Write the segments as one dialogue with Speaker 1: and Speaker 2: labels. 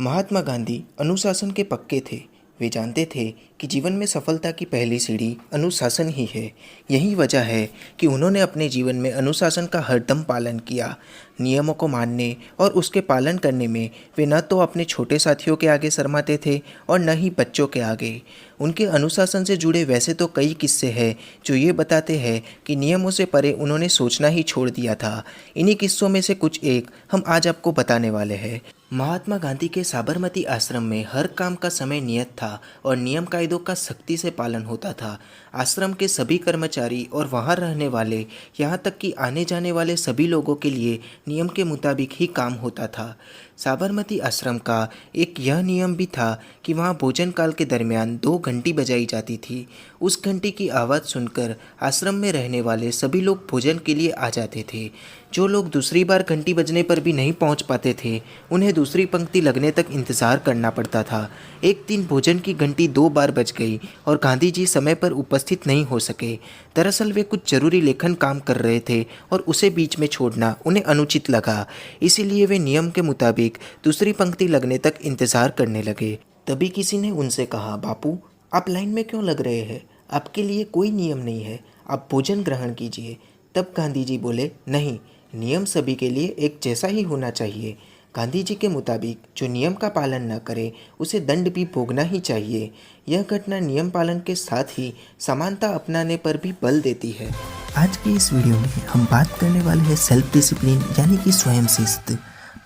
Speaker 1: महात्मा गांधी अनुशासन के पक्के थे। वे जानते थे कि जीवन में सफलता की पहली सीढ़ी अनुशासन ही है। यही वजह है कि उन्होंने अपने जीवन में अनुशासन का हरदम पालन किया। नियमों को मानने और उसके पालन करने में वे न तो अपने छोटे साथियों के आगे शर्माते थे और न ही बच्चों के आगे। उनके अनुशासन से जुड़े वैसे तो कई किस्से हैं जो ये बताते हैं कि नियमों से परे उन्होंने सोचना ही छोड़ दिया था। इन्हीं किस्सों में से कुछ एक हम आज आपको बताने वाले हैं। महात्मा गांधी के साबरमती आश्रम में हर काम का समय नियत था और नियम कायदों का सख्ती से पालन होता था। आश्रम के सभी कर्मचारी और वहां रहने वाले, यहाँ तक कि आने जाने वाले सभी लोगों के लिए नियम के मुताबिक ही काम होता था। साबरमती आश्रम का एक यह नियम भी था कि वहाँ भोजन काल के दरमियान 2 घंटी बजाई जाती थी। उस घंटी की आवाज़ सुनकर आश्रम में रहने वाले सभी लोग भोजन के लिए आ जाते थे। जो लोग दूसरी बार घंटी बजने पर भी नहीं पहुंच पाते थे, उन्हें दूसरी पंक्ति लगने तक इंतज़ार करना पड़ता था। एक दिन भोजन की घंटी 2 बार बज गई और गांधी जी समय पर उपस्थित नहीं हो सके। दरअसल वे कुछ जरूरी लेखन काम कर रहे थे और उसे बीच में छोड़ना उन्हें अनुचित लगा। इसीलिए वे नियम के मुताबिक दूसरी पंक्ति लगने तक इंतज़ार करने लगे। तभी किसी ने उनसे कहा, बापू आप लाइन में क्यों लग रहे हैं? आपके लिए कोई नियम नहीं है, आप भोजन ग्रहण कीजिए। तब गांधी जी बोले, नहीं, नियम सभी के लिए एक जैसा ही होना चाहिए। गांधी जी के मुताबिक जो नियम का पालन न करे उसे दंड भी भोगना ही चाहिए। यह घटना नियम पालन के साथ ही समानता अपनाने पर भी बल देती है।
Speaker 2: आज की इस वीडियो में हम बात करने वाले हैं सेल्फ डिसिप्लिन यानी कि स्वयं शिस्त।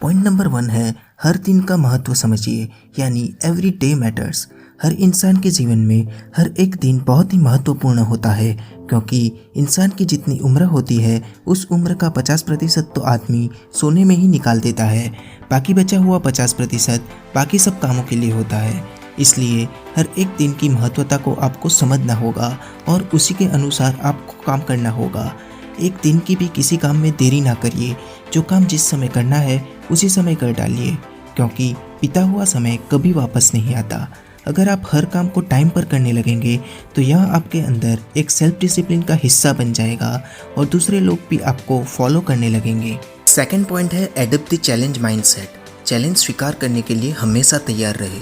Speaker 2: पॉइंट नंबर 1 है, हर दिन का महत्व समझिए यानी एवरी डे मैटर्स। हर इंसान के जीवन में हर एक दिन बहुत ही महत्वपूर्ण होता है, क्योंकि इंसान की जितनी उम्र होती है उस उम्र का 50% तो आदमी सोने में ही निकाल देता है। बाकी बचा हुआ 50% बाकी सब कामों के लिए होता है। इसलिए हर एक दिन की महत्वता को आपको समझना होगा और उसी के अनुसार आपको काम करना होगा। एक दिन की भी किसी काम में देरी ना करिए। जो काम जिस समय करना है उसी समय कर डालिए, क्योंकि बीता हुआ समय कभी वापस नहीं आता। अगर आप हर काम को टाइम पर करने लगेंगे तो यह आपके अंदर एक सेल्फ डिसिप्लिन का हिस्सा बन जाएगा और दूसरे लोग भी आपको फॉलो करने लगेंगे।
Speaker 1: सेकंड पॉइंट है, adapt the challenge mindset. Challenge स्वीकार करने के लिए हमेशा तैयार रहे।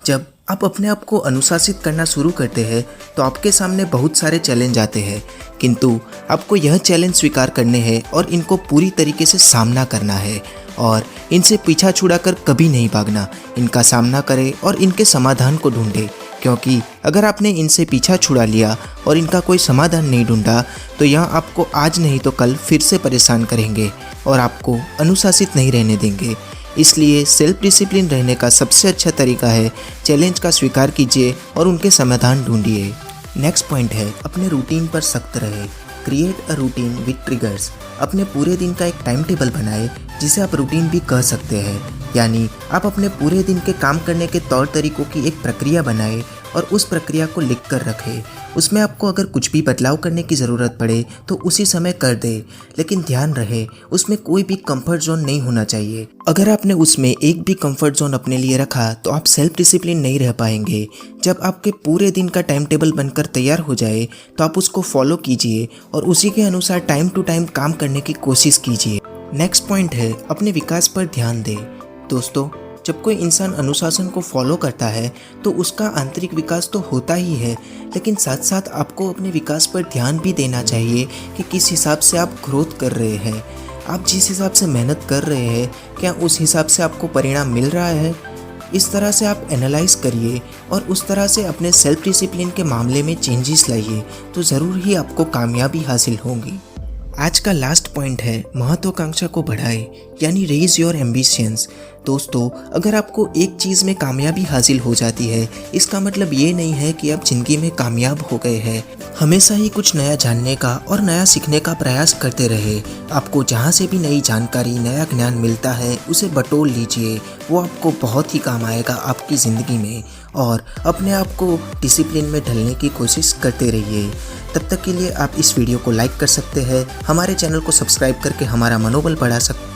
Speaker 1: जब आप अपने आप को अनुशासित करना शुरू करते हैं तो आपके सामने बहुत सारे चैलेंज आते हैं, किंतु आपको यह चैलेंज स्वीकार करने हैं और इनको पूरी तरीके से सामना करना है और इनसे पीछा छुड़ाकर कभी नहीं भागना। इनका सामना करें और इनके समाधान को ढूंढें, क्योंकि अगर आपने इनसे पीछा छुड़ा लिया और इनका कोई समाधान नहीं ढूंढा तो यह आपको आज नहीं तो कल फिर से परेशान करेंगे और आपको अनुशासित नहीं रहने देंगे। इसलिए सेल्फ डिसिप्लिन रहने का सबसे अच्छा तरीका है, चैलेंज का स्वीकार कीजिए और उनके समाधान ढूंढिए। नेक्स्ट पॉइंट है, अपने रूटीन पर सख्त रहे। Create a routine with triggers. अपने पूरे दिन का एक टाइम टेबल बनाए जिसे आप रूटीन भी कह सकते हैं, यानी आप अपने पूरे दिन के काम करने के तौर तरीकों की एक प्रक्रिया बनाए और उस प्रक्रिया को लिख कर रखें। उसमें आपको अगर कुछ भी बदलाव करने की ज़रूरत पड़े तो उसी समय कर दे, लेकिन ध्यान रहे उसमें कोई भी कंफर्ट जोन नहीं होना चाहिए। अगर आपने उसमें एक भी कंफर्ट जोन अपने लिए रखा तो आप सेल्फ डिसिप्लिन नहीं रह पाएंगे। जब आपके पूरे दिन का टाइम टेबल बनकर तैयार हो जाए तो आप उसको फॉलो कीजिए और उसी के अनुसार टाइम टू टाइम काम करने की कोशिश कीजिए। नेक्स्ट पॉइंट है, अपने विकास पर ध्यान दें। दोस्तों, जब कोई इंसान अनुशासन को फॉलो करता है तो उसका आंतरिक विकास तो होता ही है, लेकिन साथ साथ आपको अपने विकास पर ध्यान भी देना चाहिए कि किस हिसाब से आप ग्रोथ कर रहे हैं। आप जिस हिसाब से मेहनत कर रहे हैं, क्या उस हिसाब से आपको परिणाम मिल रहा है? इस तरह से आप एनालाइज करिए और उस तरह से अपने सेल्फ डिसिप्लिन के मामले में चेंजेस लाइए, तो ज़रूर ही आपको कामयाबी हासिल होगी। आज का लास्ट पॉइंट है, महत्वाकांक्षा को बढ़ाए यानी रेज योर एम्बिशंस। दोस्तों, अगर आपको एक चीज़ में कामयाबी हासिल हो जाती है, इसका मतलब ये नहीं है कि आप ज़िंदगी में कामयाब हो गए हैं। हमेशा ही कुछ नया जानने का और नया सीखने का प्रयास करते रहे। आपको जहाँ से भी नई जानकारी, नया ज्ञान मिलता है उसे बटोर लीजिए, वो आपको बहुत ही काम आएगा आपकी ज़िंदगी में। और अपने आप को डिसिप्लिन में ढलने की कोशिश करते रहिए। तब तक के लिए आप इस वीडियो को लाइक कर सकते हैं, हमारे चैनल को सब्सक्राइब करके हमारा मनोबल बढ़ा सकते हैं